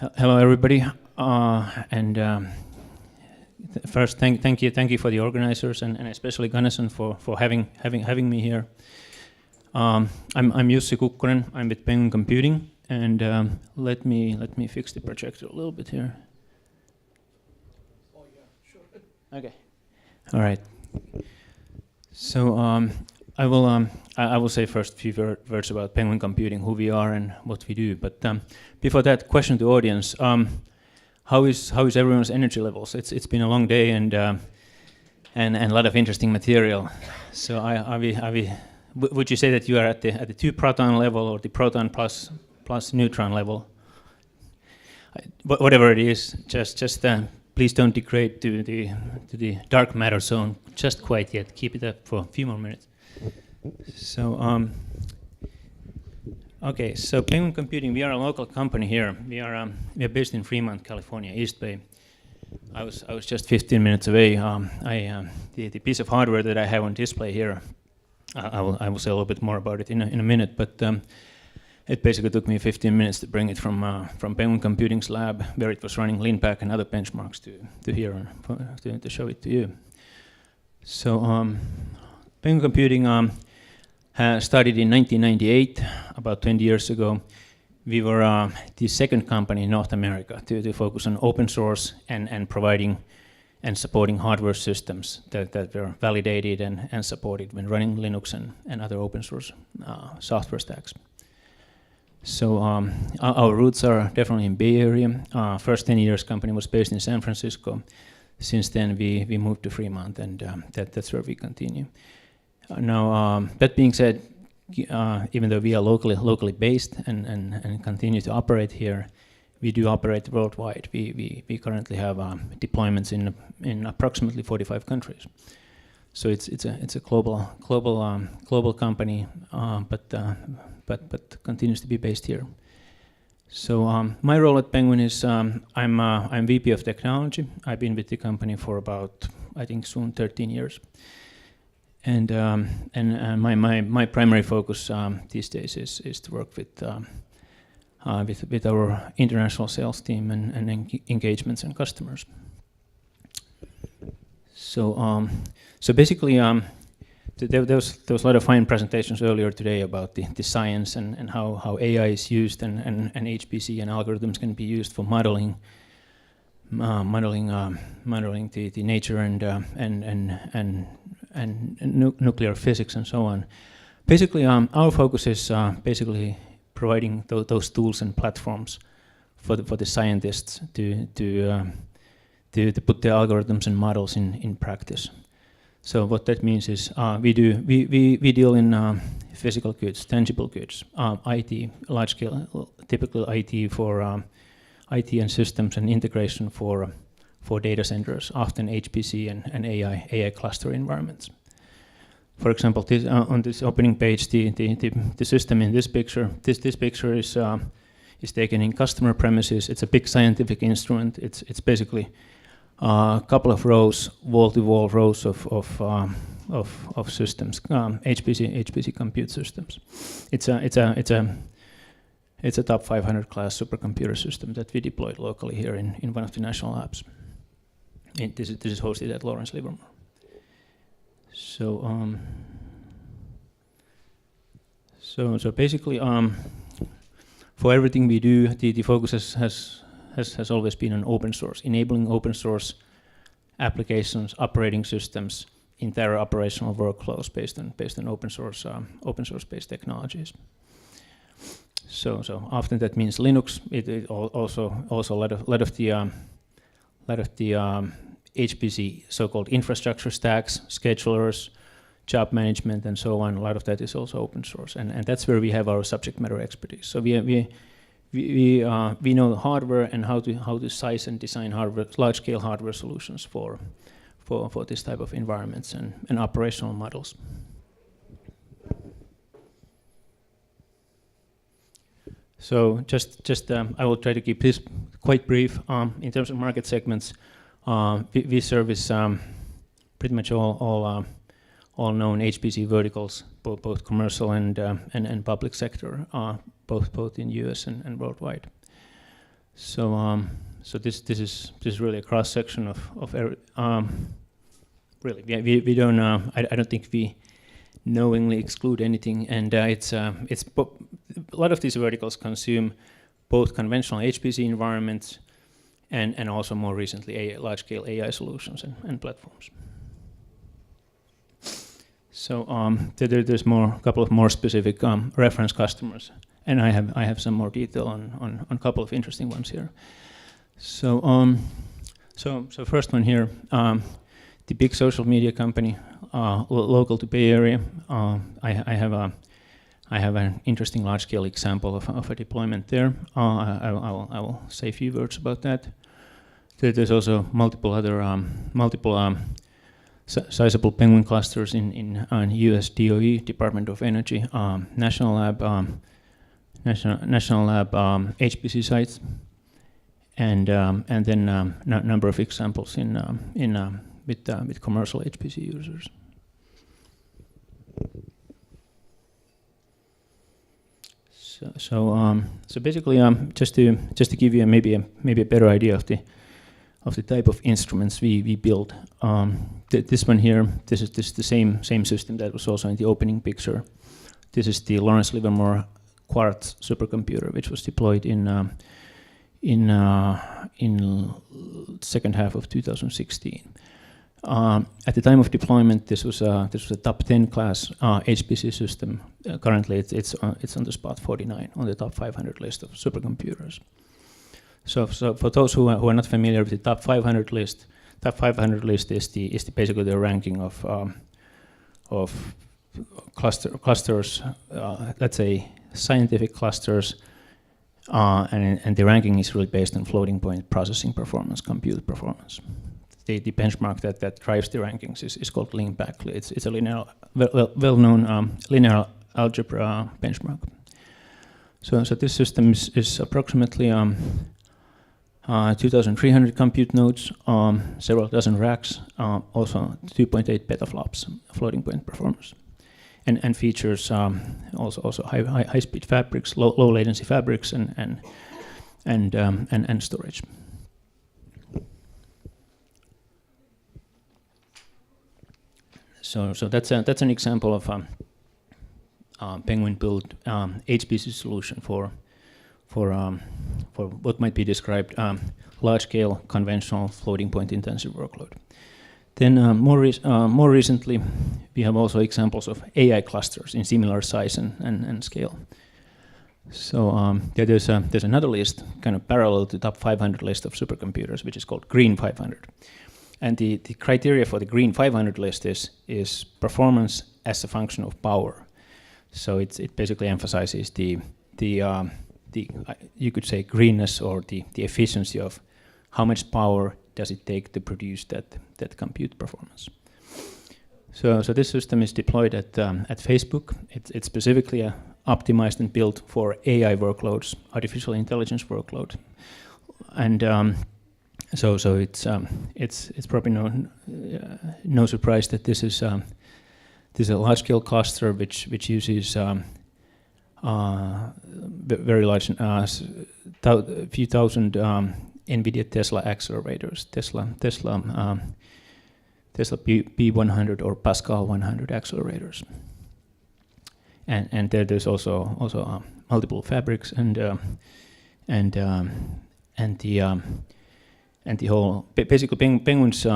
Hello, everybody. First, thank you for the organizers and especially Gunnison for having me here. I'm Jussi Kukkonen. I'm with Penguin Computing, and let me fix the projector a little bit here. Oh yeah, sure. Okay. All right. So I will say first a few words about Penguin Computing, who we are and what we do. But before that, question to the audience: how is everyone's energy levels? It's been a long day and a lot of interesting material. So would you say that you are at the 2 proton level or the proton plus neutron level? Whatever it is, just please don't degrade to the dark matter zone just quite yet. Keep it up for a few more minutes. So okay, so Penguin Computing, we are a local company here. We are based in Fremont, California, East Bay. I was just 15 minutes away. The piece of hardware that I have on display here, I will say a little bit more about it in a minute. But it basically took me 15 minutes to bring it from Penguin Computing's lab, where it was running LeanPack and other benchmarks, to here to show it to you. So Penguin Computing started in 1998, about 20 years ago. We were the second company in North America to focus on open source and providing and supporting hardware systems that were validated and supported when running Linux and other open source software stacks. So our roots are definitely in Bay Area. First 10 years, company was based in San Francisco. Since then, we moved to Fremont, and that's where we continue. Now, that being said, even though we are locally based and continue to operate here, we do operate worldwide. We currently have deployments in approximately 45 countries. So it's a global company, but continues to be based here. So my role at Penguin is I'm VP of Technology. I've been with the company for about, I think, soon 13 years. And my primary focus these days is to work with our international sales team and engagements and customers. So basically, there was a lot of fine presentations earlier today about the science and how AI is used and HPC and algorithms can be used for modeling the nature and nuclear physics and so on. Basically, our focus is basically providing those tools and platforms for the scientists to put the algorithms and models in practice. So what that means is we deal in physical goods, tangible goods, IT, large scale, typical IT for IT and systems and integration for data centers, often HPC and AI cluster environments. For example, on this opening page, the system in this picture, this picture is taken in customer premises. It's a big scientific instrument. It's basically a couple of rows, wall-to-wall rows of systems, HPC compute systems. It's a top 500 class supercomputer system that we deployed locally here in one of the national labs. This is hosted at Lawrence Livermore. So basically, for everything we do, the focus has always been on open source, enabling open source applications, operating systems, entire operational workflows based on open source based technologies. So often that means Linux. It also a lot of the HPC so-called infrastructure stacks, schedulers, job management, and so on. A lot of that is also open source, and that's where we have our subject matter expertise. So we know the hardware and how to size and design large-scale hardware solutions for this type of environments and operational models. So just I will try to keep this quite brief. In terms of market segments, we service pretty much all known HPC verticals, both commercial and public sector, both in US and worldwide. So this is really a cross section of really we don't I don't think we knowingly exclude anything, and it's a lot of these verticals consume both conventional HPC environments and also more recently large-scale AI solutions and platforms. So there's a couple of more specific reference customers, and I have some more detail on a couple of interesting ones here. So first one here, the big social media company local to Bay Area. I have an interesting large-scale example of a deployment there. I will say a few words about that. There's also multiple other sizable Penguin clusters in U.S. DOE, Department of Energy, National Lab HPC sites, and then number of examples with commercial HPC users. So basically, just to give you maybe a better idea of the type of instruments we build. This one here, this is the same system that was also in the opening picture. This is the Lawrence Livermore Quartz supercomputer, which was deployed in second half of 2016. At the time of deployment, this was a top 10 class HPC system. Currently, it's on the spot 49 on the top 500 list of supercomputers. So for those who are not familiar with the top 500 list, top 500 list is basically the ranking of clusters, let's say scientific clusters, and the ranking is really based on floating point processing performance, compute performance. The benchmark that drives the rankings is called LINPACK. It's a linear, well-known linear algebra benchmark. So this system is approximately 2,300 compute nodes, several dozen racks, also 2.8 petaflops floating point performance, and features also high-speed fabrics, low latency fabrics, and storage. So that's an example of Penguin built HPC solution for what might be described large-scale conventional floating point intensive workload. Then more recently, we have also examples of AI clusters in similar size and scale. So there's another list, kind of parallel to the top 500 list of supercomputers, which is called Green 500. And the criteria for the Green 500 list is performance as a function of power. So it basically emphasizes the you could say greenness or the efficiency of how much power does it take to produce that compute performance. So this system is deployed at Facebook. It's specifically optimized and built for AI workloads, artificial intelligence workload, and so it's probably no surprise that this is a large-scale cluster which uses very large, few thousand NVIDIA Tesla accelerators, Tesla P100 or Pascal 100 accelerators, and there's also multiple fabrics and the whole basically Penguin's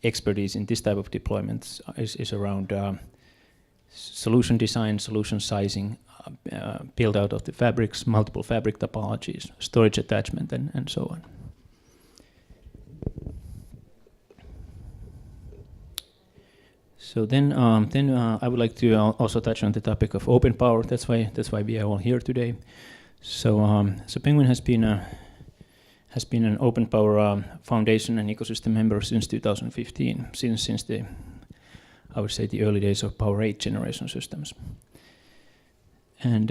expertise in this type of deployments is around solution design, solution sizing, build out of the fabrics, multiple fabric topologies, storage attachment, and so on. So then I would like to also touch on the topic of OpenPOWER. That's why we are all here today. So Penguin has been an OpenPOWER Foundation and ecosystem member since 2015, since the I would say the early days of Power 8 generation systems. And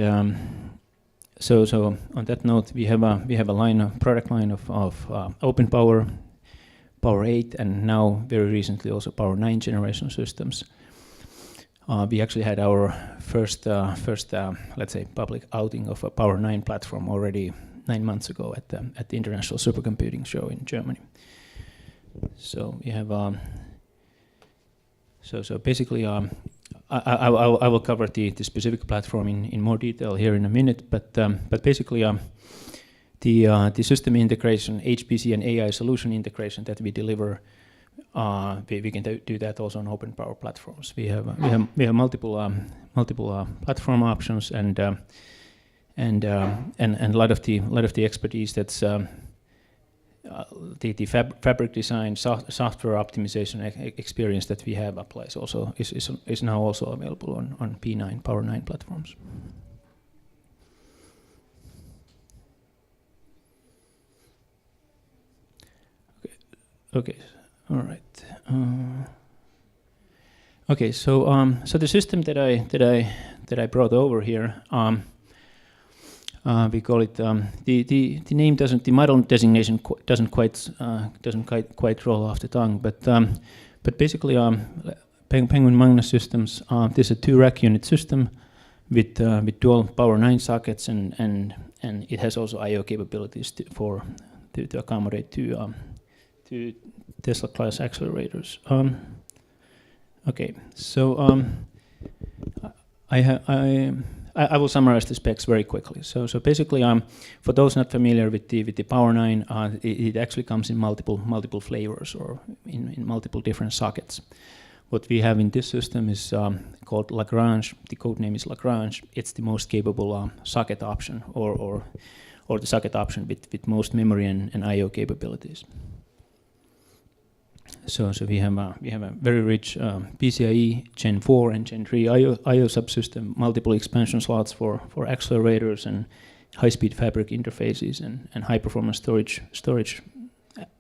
so on that note, we have a product line of OpenPOWER, Power 8, and now very recently also Power 9 generation systems. We actually had our first let's say public outing of a Power 9 platform already 9 months ago at the International Supercomputing Show in Germany. So we have so basically I will cover the specific platform in more detail here in a minute, but basically the system integration, HPC and AI solution integration that we deliver, we can do that also on OpenPOWER platforms. We have multiple platform options and a lot of the expertise that's the fabric design, software optimization experience that we have applies also is now also available on P9 Power 9 platforms. Okay, all right. Okay, so the system that I brought over here, we call it the name doesn't, the model designation doesn't quite roll off the tongue, but basically Penguin Magnus systems. This is a 2-rack unit system with dual Power 9 sockets, and it has also I/O capabilities to accommodate two Tesla class accelerators. Okay, so I will summarize the specs very quickly. So basically, for those not familiar with the Power 9, it actually comes in multiple flavors or in multiple different sockets. What we have in this system is called Lagrange. The code name is Lagrange. It's the most capable socket option, or the socket option with most memory and I/O capabilities. So we have a very rich PCIe Gen 4 and Gen 3 I/O subsystem, multiple expansion slots for accelerators and high-speed fabric interfaces and high-performance storage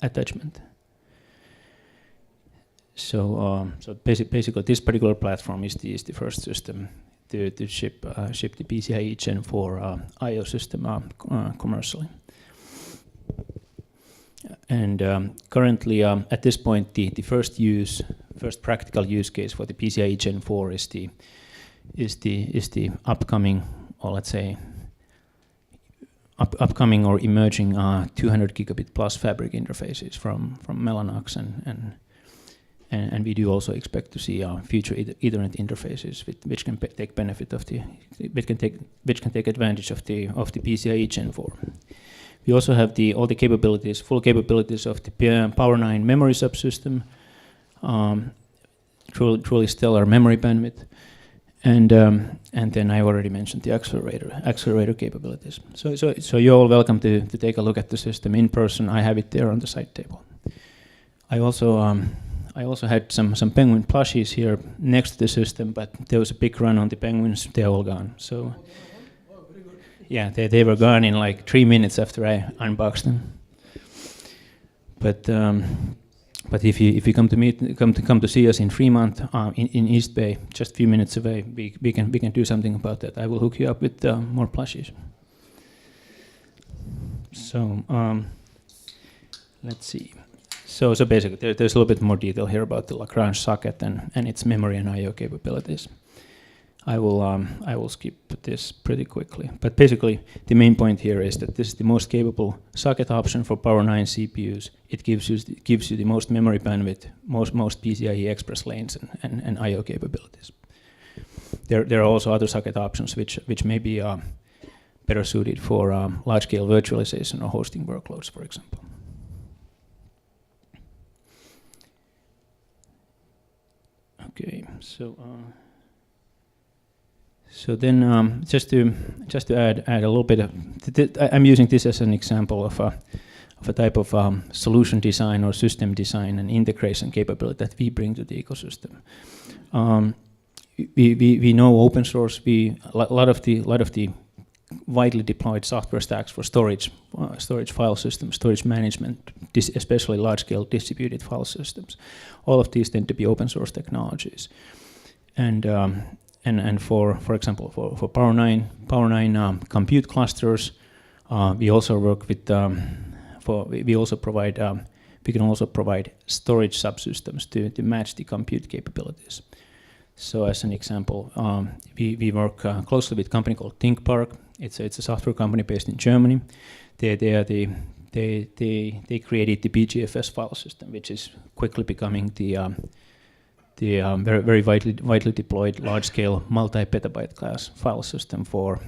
attachment. So basically, this particular platform is the first system to ship the PCIe Gen 4 I/O system commercially. And currently, at this point, the first practical use case for the PCIe Gen 4 is the upcoming, or let's say, upcoming or emerging 200 gigabit plus fabric interfaces from Mellanox, and we do also expect to see future Ethernet interfaces which can take benefit of which can take advantage of the PCIe Gen 4. We also have all the full capabilities of the Power 9 memory subsystem, truly stellar memory bandwidth, and then I already mentioned the accelerator capabilities. So you're all welcome to take a look at the system in person. I have it there on the side table. I also had some Penguin plushies here next to the system, but there was a big run on the Penguins. They're all gone. So. Yeah, they were gone in like 3 minutes after I unboxed them. But if you come to see us in Fremont in East Bay, just a few minutes away, we can do something about that. I will hook you up with more plushies. So let's see. So basically, there's a little bit more detail here about the Lagrange socket and its memory and I/O capabilities. I will skip this pretty quickly, but basically the main point here is that this is the most capable socket option for Power 9 CPUs. It gives you the most memory bandwidth, most PCIe express lanes and I/O capabilities. There are also other socket options which may be better suited for large-scale virtualization or hosting workloads, for example. Okay, so then, just to add a little bit of, I'm using this as an example of a type of solution design or system design and integration capability that we bring to the ecosystem. We know open source. A lot of the widely deployed software stacks for storage file systems, storage management, especially large-scale distributed file systems. All of these tend to be open source technologies, and for example, for Power 9 compute clusters, we also work with we can also provide storage subsystems to match the compute capabilities. So as an example, we work closely with a company called ThinkPark. It's a software company based in Germany. they created the BGFS file system, which is quickly becoming the very widely deployed large-scale multi-petabyte class file system for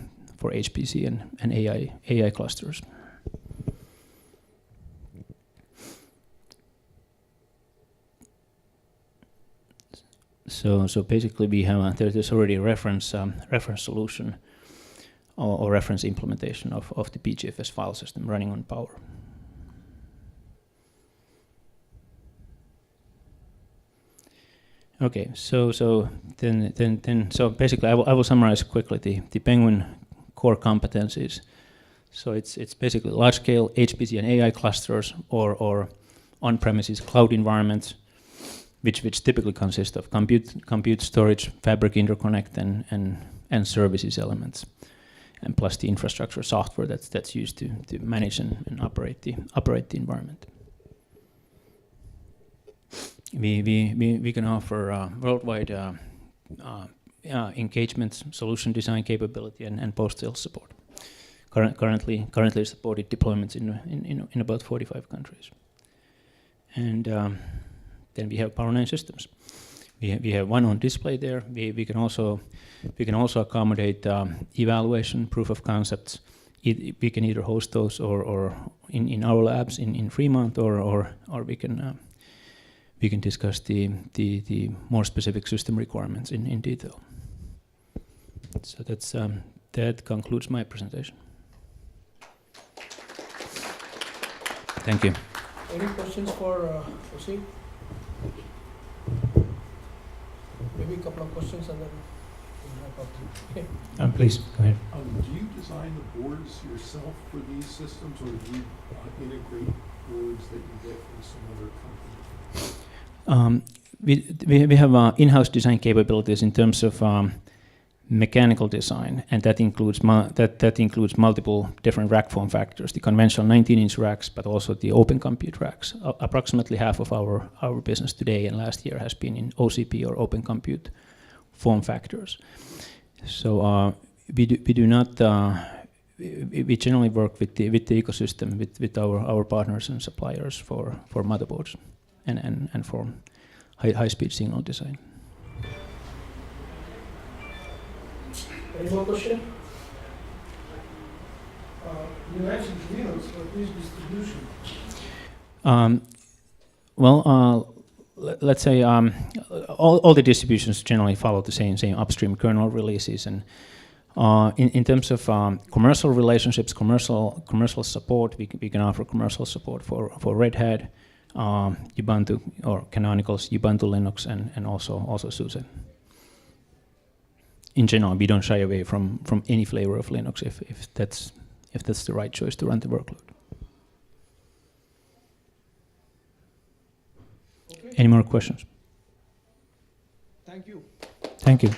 HPC and AI clusters. So basically, we have there's already a reference solution or reference implementation of the BGFS file system running on Power. Okay, so basically, I will summarize quickly the Penguin core competencies. So it's basically large-scale HPC and AI clusters or on-premises cloud environments, which typically consist of compute storage, fabric interconnect, and services elements, and plus the infrastructure software that's used to manage and operate the environment. We can offer worldwide engagement, solution design capability, and post-sales support. Currently supported deployments in about 45 countries. And then we have Power 9 systems. We have one on display there. We can also accommodate evaluation, proof of concepts. We can either host those or in our labs in Fremont, or we can discuss the more specific system requirements in detail. So that concludes my presentation. Thank you. Any questions for Jussi? Maybe a couple of questions and then we'll wrap up. Okay. Please, go ahead. Do you design the boards yourself for these systems, or do you integrate boards that you get from some other company? We have in-house design capabilities in terms of mechanical design, and that includes multiple different rack form factors, the conventional 19-inch racks, but also the open compute racks. Approximately half of our business today and last year has been in OCP or open compute form factors. So we do not. We generally work with the ecosystem with our partners and suppliers for motherboards and for high-speed signal design. Any more question? You mentioned Linux, but which distribution? Let's say all the distributions generally follow the same upstream kernel releases, and in terms of commercial relationships, commercial support, we can offer commercial support for Red Hat, Ubuntu or Canonical's Ubuntu Linux, and also SUSE. In general, we don't shy away from any flavor of Linux if that's the right choice to run the workload. Okay. Any more questions? Thank you. Thank you.